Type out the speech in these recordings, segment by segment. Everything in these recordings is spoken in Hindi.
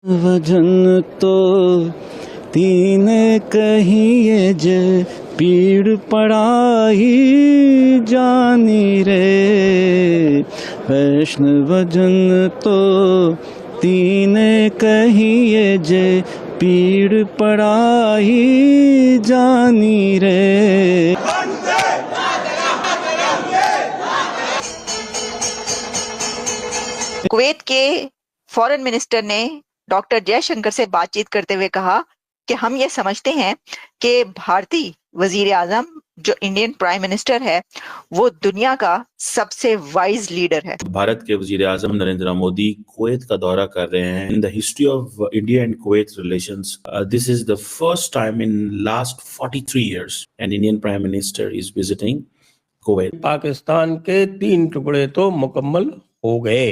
वजन तो तीन कहिए जे पीड़ पड़ाई जानी रे। वैष्णवजन तो तीन कहिए जे पीड़ पड़ाई जानी रे। कुवैत के फॉरेन मिनिस्टर ने डॉक्टर जयशंकर से बातचीत करते हुए कहा कि हम ये समझते हैं कि भारतीय वजीर आजम जो इंडियन प्राइम मिनिस्टर है वो दुनिया का सबसे वाइज लीडर है। भारत के वजीर आजम नरेंद्र मोदी कुवैत का दौरा कर रहे हैं। In the history of India and Kuwait relations, this is the first time in last 43 years an Indian prime minister is visiting Kuwait. Pakistan के 3 टुकड़े तो मुकम्मल हो गए,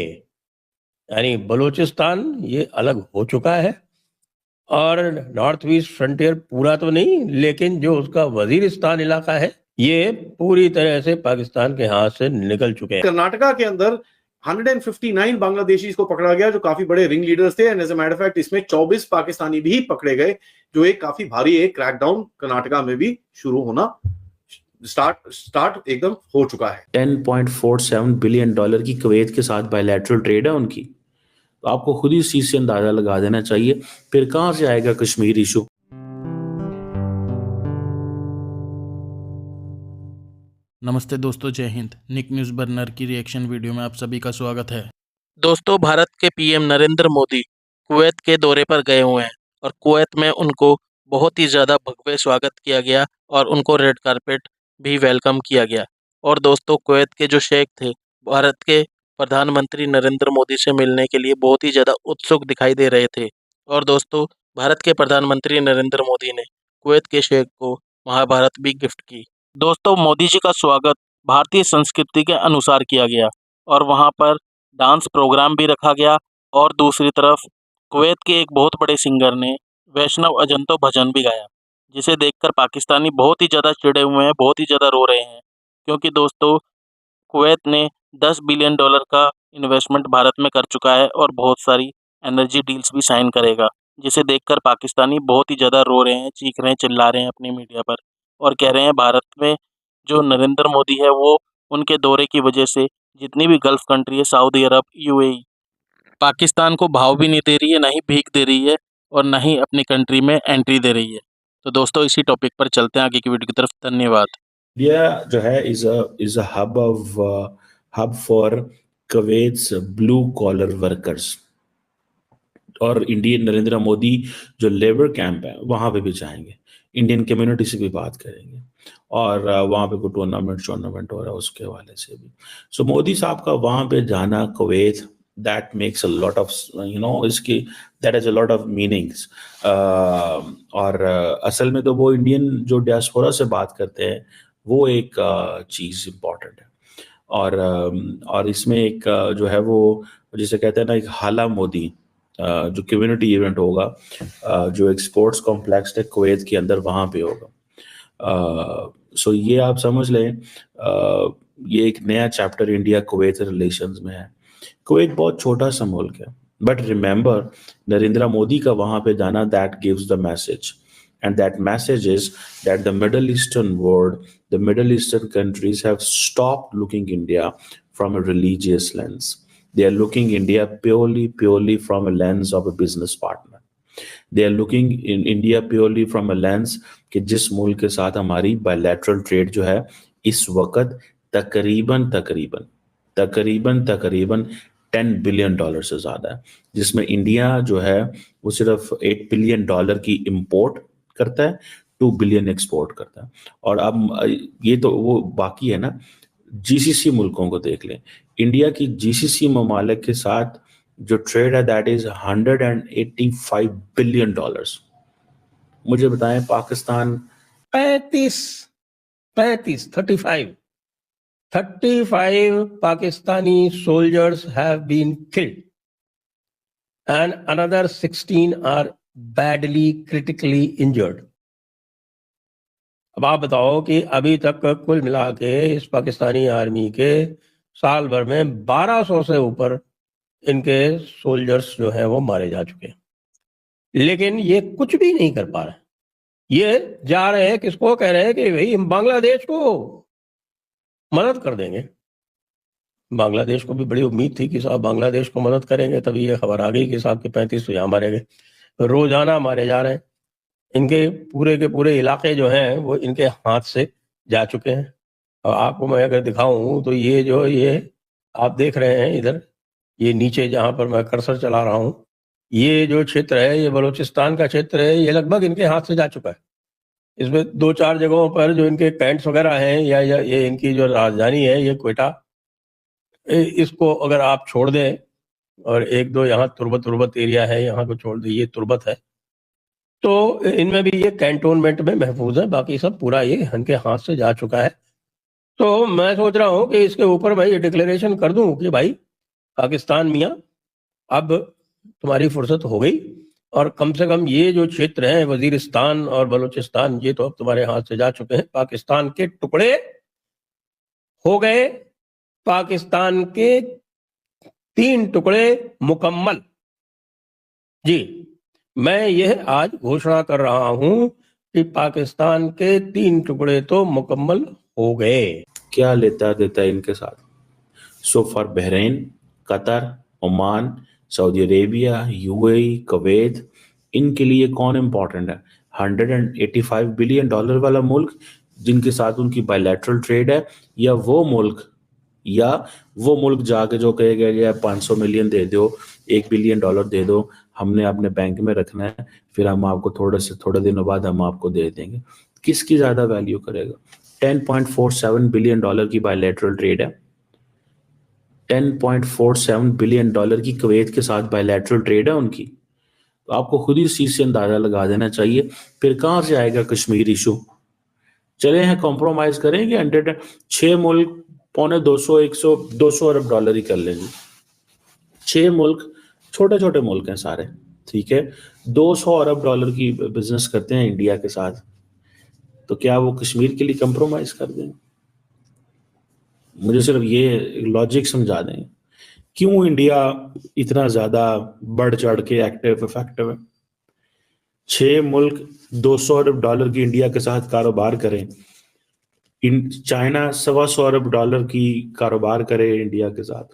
यानी बलूचिस्तान ये अलग हो चुका है और नॉर्थ ईस्ट फ्रंटियर पूरा तो नहीं, लेकिन जो उसका वजीरिस्तान इलाका है ये पूरी तरह से पाकिस्तान के हाथ से निकल चुके हैं। कर्नाटका के अंदर 159 बांग्लादेशीज को पकड़ा गया जो काफी बड़े रिंग लीडर्स थे। And as a matter of fact इसमें 24 पाकिस्तानी भी पकड़े गए, जो एक काफी भारी एक क्रैकडाउन कर्नाटका में भी शुरू होना स्टार्ट एकदम हो चुका है। $10.47 बिलियन की कुवैत के साथ बायलैटरल ट्रेड है उनकी, तो आपको खुद ही इस चीज से अंदाजा लगा देना चाहिए फिर कहां से आएगा कश्मीर इशू। नमस्ते दोस्तों, जय हिंद। निक न्यूज़ बर्नर की रिएक्शन वीडियो में आप सभी का स्वागत है। दोस्तों, भारत के पीएम नरेंद्र मोदी कुवैत के दौरे पर गए हुए हैं और कुवैत में उनको बहुत ही ज़्यादा भव्य स्वागत किया गया और उनको रेड कारपेट भी वेलकम किया गया। और दोस्तों, कुवैत के जो शेख थे भारत के प्रधानमंत्री नरेंद्र मोदी से मिलने के लिए बहुत ही ज़्यादा उत्सुक दिखाई दे रहे थे। और दोस्तों, भारत के प्रधानमंत्री नरेंद्र मोदी ने कुवैत के शेख को महाभारत भी गिफ्ट की। दोस्तों, मोदी जी का स्वागत भारतीय संस्कृति के अनुसार किया गया और वहां पर डांस प्रोग्राम भी रखा गया। और दूसरी तरफ कुवैत के एक बहुत बड़े सिंगर ने वैष्णव अजंतो भजन भी गाया, जिसे देखकर पाकिस्तानी बहुत ही ज़्यादा चिढ़े हुए हैं, बहुत ही ज़्यादा रो रहे हैं, क्योंकि दोस्तों कुवैत ने $10 बिलियन का इन्वेस्टमेंट भारत में कर चुका है और बहुत सारी एनर्जी डील्स भी साइन करेगा, जिसे देखकर पाकिस्तानी बहुत ही ज़्यादा रो रहे हैं, चीख रहे हैं, चिल्ला रहे हैं अपनी मीडिया पर और कह रहे हैं भारत में जो नरेंद्र मोदी है वो उनके दौरे की वजह से जितनी भी गल्फ कंट्री है, सऊदी अरब, यूएई, पाकिस्तान को भाव भी नहीं दे रही है, ना ही भीख दे रही है और ना ही अपनी कंट्री में एंट्री दे रही है। तो दोस्तों, इसी टॉपिक पर चलते हैं आगे की वीडियो की तरफ। धन्यवाद। इंडिया जो है is a hub for Kuwait's blue collar workers, और इंडियन नरेंद्र मोदी जो लेबर कैंप है वहाँ पे भी जाएंगे, इंडियन कम्युनिटी से भी बात करेंगे और वहाँ पे कोई टूर्नामेंट हो रहा है उसके हवाले से भी। सो मोदी साहब का वहाँ पे जाना Kuwait, that makes a lot of इसकी that has a lot of meanings. और असल में तो वो इंडियन जो डियास्पोरा से बात करते हैं वो एक चीज़ इम्पॉर्टेंट है। और इसमें एक जो है वो जिसे कहते हैं ना, एक हाला मोदी जो कम्युनिटी इवेंट होगा, जो एक स्पोर्ट्स कॉम्प्लेक्स है कुवैत के अंदर, वहाँ पे होगा। सो ये आप समझ लें, ये एक नया चैप्टर इंडिया कुवैत रिलेशंस में है। कुवैत बहुत छोटा सा मुल्क है, बट रिमेंबर नरेंद्र मोदी का वहाँ पे जाना, that gives the message, and that message is that the Middle Eastern world, the Middle Eastern countries have stopped looking India from a religious lens. They are looking India purely from a lens of a business partner. They are looking in India purely from a lens कि जिस मुल्क के साथ हमारी bilateral trade जो है इस वक्त तकरीबन $10 बिलियन से ज़्यादा है, जिसमें इंडिया जो है वो सिर्फ $8 बिलियन की इम्पोर्ट करता है, 2 बिलियन एक्सपोर्ट करता है। और अब ये तो वो बाकी है ना, जीसीसी मुल्कों को देख लें, इंडिया की जीसीसी ममालिक के साथ जो ट्रेड है दैट इज $185 बिलियन। मुझे बताएं, Pakistan 35 Pakistani soldiers have been killed and another 16 are badly critically injured. अब आप बताओ कि अभी तक कुल मिला के इस पाकिस्तानी आर्मी के साल भर में 1200 से ऊपर इनके सोल्जर्स जो हैं वो मारे जा चुके हैं। लेकिन ये कुछ भी नहीं कर पा रहे। ये जा रहे हैं, किसको कह रहे हैं कि भाई हम बांग्लादेश को मदद कर देंगे। बांग्लादेश को भी बड़ी उम्मीद थी कि साहब बांग्लादेश को मदद करेंगे, तभी ये खबर आ गई कि साहब के 35 तो यहाँ मारे गए, रोजाना मारे जा रहे हैं। इनके पूरे के पूरे इलाके जो हैं वो इनके हाथ से जा चुके हैं। और आपको मैं अगर दिखाऊं तो ये आप देख रहे हैं इधर, ये नीचे जहां पर मैं कर्सर चला रहा हूं, ये जो क्षेत्र है ये बलूचिस्तान का क्षेत्र है, ये लगभग इनके हाथ से जा चुका है। इसमें 2-4 जगहों पर जो इनके कैंट्स वगैरह हैं या ये इनकी जो राजधानी है ये क्वेटा, इसको अगर आप छोड़ दें और 1-2 यहाँ तुर्बत एरिया है, यहाँ को छोड़ दें, ये तुर्बत है, तो इनमें भी ये कैंटोनमेंट में महफूज है, बाकी सब पूरा ये इनके हाथ से जा चुका है। तो मैं सोच रहा हूँ कि इसके ऊपर मैं ये डिक्लेरेशन कर दूं कि भाई पाकिस्तान मियाँ, अब तुम्हारी फुर्सत हो गई और कम से कम ये जो क्षेत्र है वजीरिस्तान और बलूचिस्तान, ये तो अब तुम्हारे हाथ से जा चुके हैं। पाकिस्तान के टुकड़े हो गए, पाकिस्तान के 3 टुकड़े मुकम्मल। जी, मैं यह आज घोषणा कर रहा हूं कि पाकिस्तान के 3 टुकड़े तो मुकम्मल हो गए। क्या लेता देता है इनके साथ? So for Bahrain, Qatar, Oman, Saudi Arabia, UAE, Kuwait, इनके लिए कौन इंपॉर्टेंट है? $185 बिलियन वाला मुल्क जिनके साथ उनकी बायलैटरल ट्रेड है, या वो मुल्क जाके जो कहेगा या 500 मिलियन दे दो, $1 बिलियन दे दो, हमने अपने बैंक में रखना है, फिर हम आपको थोड़े दिनों बाद हम आपको दे देंगे। किसकी ज्यादा वैल्यू करेगा? $10.47 बिलियन की बायलैटरल ट्रेड है, $10.47 बिलियन की कुवैत के साथ बायलैटरल ट्रेड है उनकी। तो आपको खुद ही इस चीज से अंदाजा लगा देना चाहिए। फिर कहां से आएगा कश्मीर इशू? चले हैं कॉम्प्रोमाइज करेंगे, 6 मुल्क $200 अरब ही कर लेंगे। 6 मुल्क छोटे छोटे मुल्क हैं सारे, ठीक है, $200 अरब की बिजनेस करते हैं इंडिया के साथ, तो क्या वो कश्मीर के लिए कंप्रोमाइज कर देंगे? मुझे सिर्फ ये लॉजिक समझा दें, क्यों इंडिया इतना ज्यादा बढ़ चढ़ के एक्टिव इफेक्टिव है। 6 मुल्क $200 अरब की इंडिया के साथ कारोबार करें, चाइना $125 अरब की कारोबार करे इंडिया के साथ,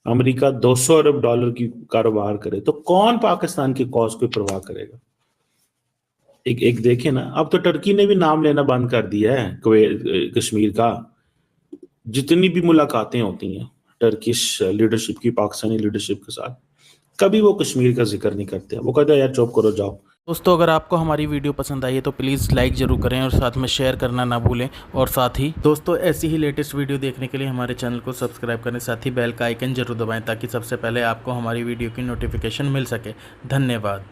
अमेरिका $200 अरब की कारोबार करे, तो कौन पाकिस्तान की कॉज को परवाह करेगा? एक देखें ना, अब तो टर्की ने भी नाम लेना बंद कर दिया है कश्मीर का। जितनी भी मुलाकातें होती हैं टर्किश लीडरशिप की पाकिस्तानी लीडरशिप के साथ, कभी वो कश्मीर का जिक्र नहीं करते। वो कहते हैं यार चुप करो जाओ। दोस्तों, अगर आपको हमारी वीडियो पसंद आई है तो प्लीज़ लाइक ज़रूर करें और साथ में शेयर करना ना भूलें। और साथ ही दोस्तों, ऐसी ही लेटेस्ट वीडियो देखने के लिए हमारे चैनल को सब्सक्राइब करें, साथ ही बेल का आइकन जरूर दबाएं ताकि सबसे पहले आपको हमारी वीडियो की नोटिफिकेशन मिल सके। धन्यवाद।